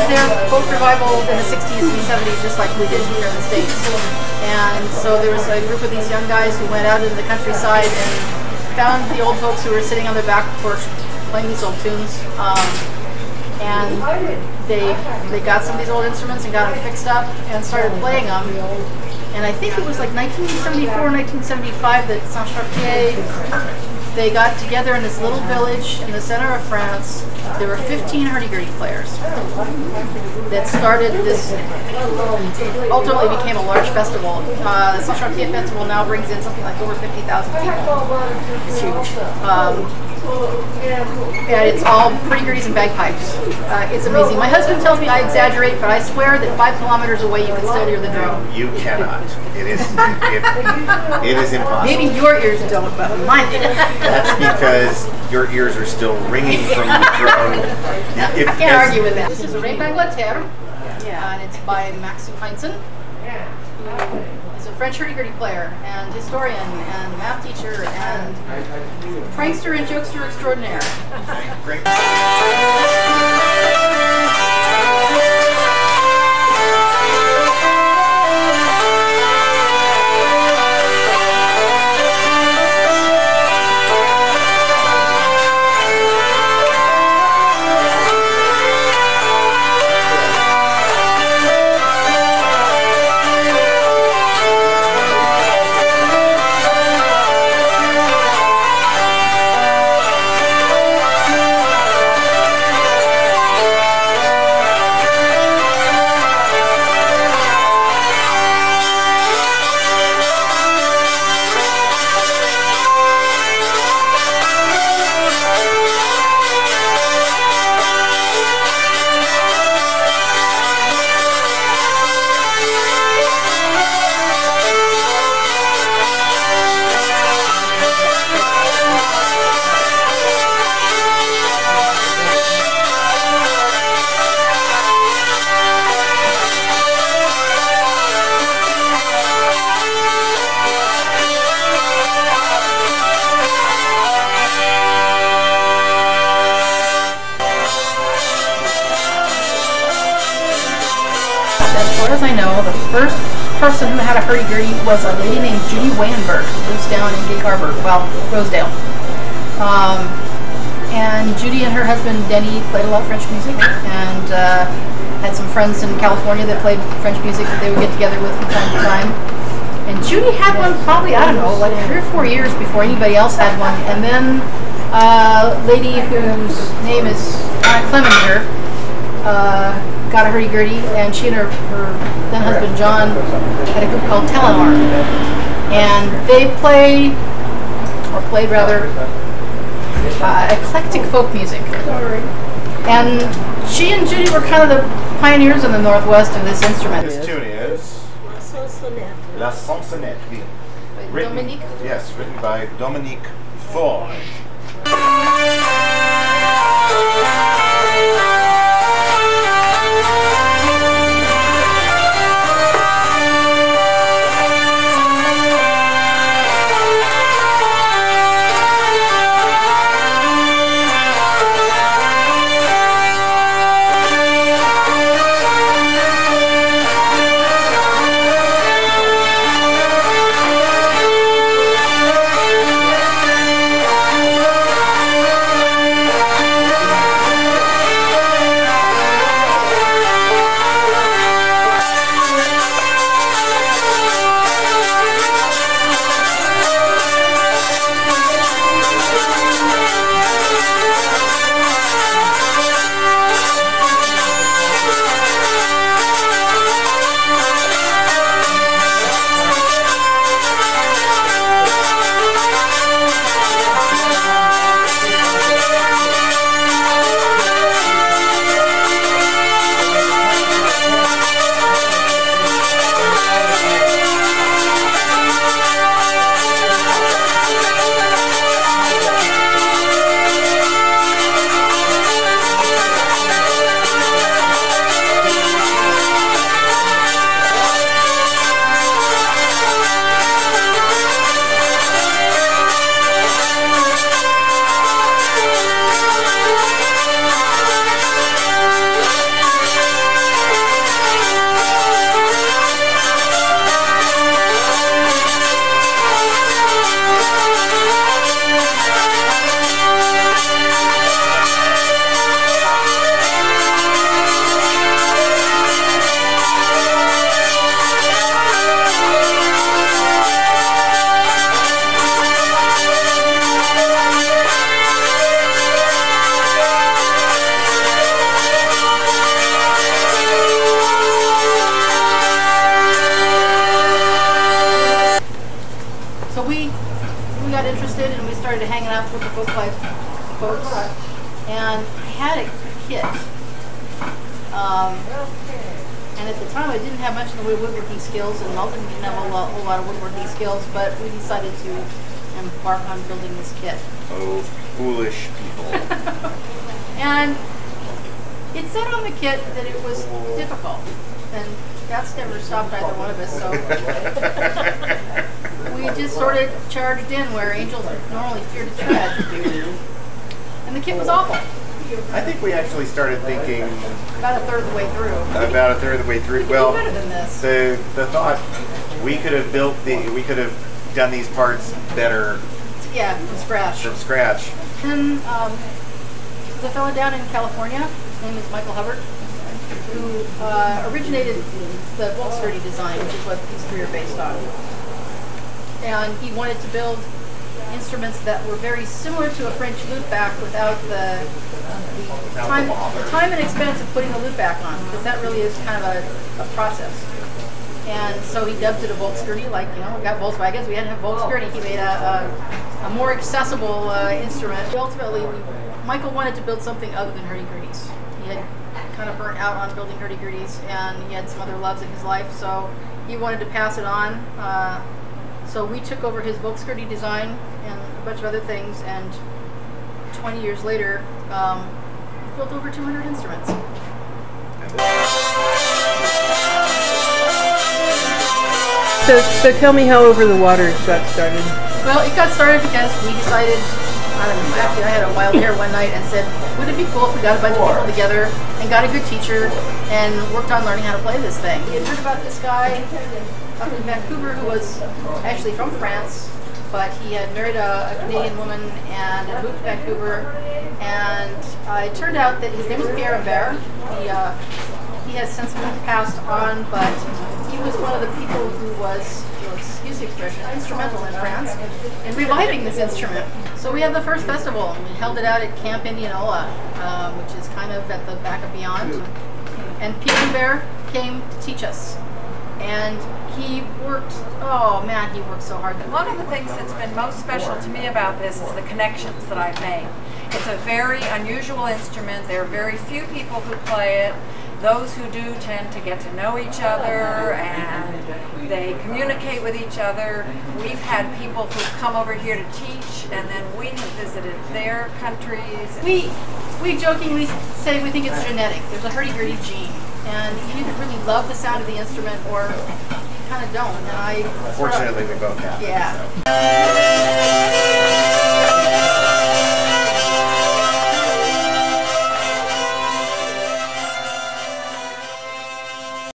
had their folk revival in the 60s and 70s, just like we did here in the States. And so there was a group of these young guys who went out into the countryside and found the old folks who were sitting on their back porch playing these old tunes. And they got some of these old instruments and got them fixed up and started playing them. And I think it was like 1974, 1975 that Saint-Chartier, they got together in this little village in the center of France. There were 15 hurdy-gurdy players that started this, ultimately became a large festival. The Saint-Chartier Festival now brings in something like over 50,000 people. It's huge. And it's all pretty gurdies and bagpipes. It's amazing. My husband tells me I exaggerate, but I swear that 5 kilometers away you can still hear the drum. You cannot. It is impossible. Maybe your ears don't, but mine did. That's because your ears are still ringing from the drum. I can't argue with that. This is Rain Banglaterre, and it's by Max Heinzen. He's a French hurdy-gurdy player and historian and math teacher and prankster and jokester extraordinaire. Great. As far as I know, the first person who had a hurdy-gurdy was a lady named Judy Wayenberg, who lives down in Gig Harbor, well, Rosedale. And Judy and her husband Denny played a lot of French music, and had some friends in California that played French music that they would get together with from time to time. And Judy had one probably, I don't know, like 3 or 4 years before anybody else had one. And then a lady whose name is Anna Clement here, got a hurdy-gurdy, and she and her then husband John had a group called Telenar, and they played rather eclectic folk music. And she and Judy were kind of the pioneers in the Northwest of this instrument. This tune is La Sansonnette. Dominique? Yes, written by Dominique Forge. So we got interested and we started hanging out with the folk life folks. And I had a kit. And at the time I didn't have much in the way of woodworking skills, and Alden didn't have a whole lot of woodworking skills, but we decided to embark on building this kit. Oh, foolish people. And it said on the kit that it was difficult, and that's never stopped either one of us, so we just sort of charged in where angels normally fear to tread. And the kit was awful. I think we actually started thinking about a third of the way through. About a third of the way through. Well, better than this. The thought we could have done these parts better. Yeah, from scratch. From scratch. And there's a fellow down in California. His name is Michael Hubbard, who originated the Bookstore design, which is what these three are based on. And he wanted to build instruments that were very similar to a French lute back without the time and expense of putting the lute back on, because that really is kind of a process. And so he dubbed it a Volksgurdy, like, you know, we got Volkswagens, we had to have Volksgurdy. He made a more accessible instrument. Ultimately, Michael wanted to build something other than hurdy-gurdies. He had kind of burnt out on building hurdy-gurdies, and he had some other loves in his life, so he wanted to pass it on. So we took over his Volksgurdy design and a bunch of other things, and 20 years later, we've built over 200 instruments. So tell me how Over the Water got started. Well, it got started because we decided, I don't know, actually I had a wild hair one night and said, wouldn't it be cool if we got a bunch of people together and got a good teacher and worked on learning how to play this thing. We had heard about this guy up in Vancouver who was actually from France, but he had married a Canadian woman and had moved to Vancouver, and it turned out that his name was Pierre Imbert. He has since passed on, but he was one of the people who was, excuse the expression, instrumental in France in reviving this instrument. So we had the first festival, and we held it out at Camp Indianola, which is kind of at the back of Beyond. And Pierre Imbert came to teach us. And he worked, oh man, he worked so hard. One of the things that's been most special to me about this is the connections that I've made. It's a very unusual instrument. There are very few people who play it. Those who do tend to get to know each other, and they communicate with each other. We've had people who've come over here to teach, and then we have visited their countries. We jokingly say we think it's genetic. There's a hurdy-gurdy gene, and you either really love the sound of the instrument or you kind of don't. And Fortunately, we both have. Yeah.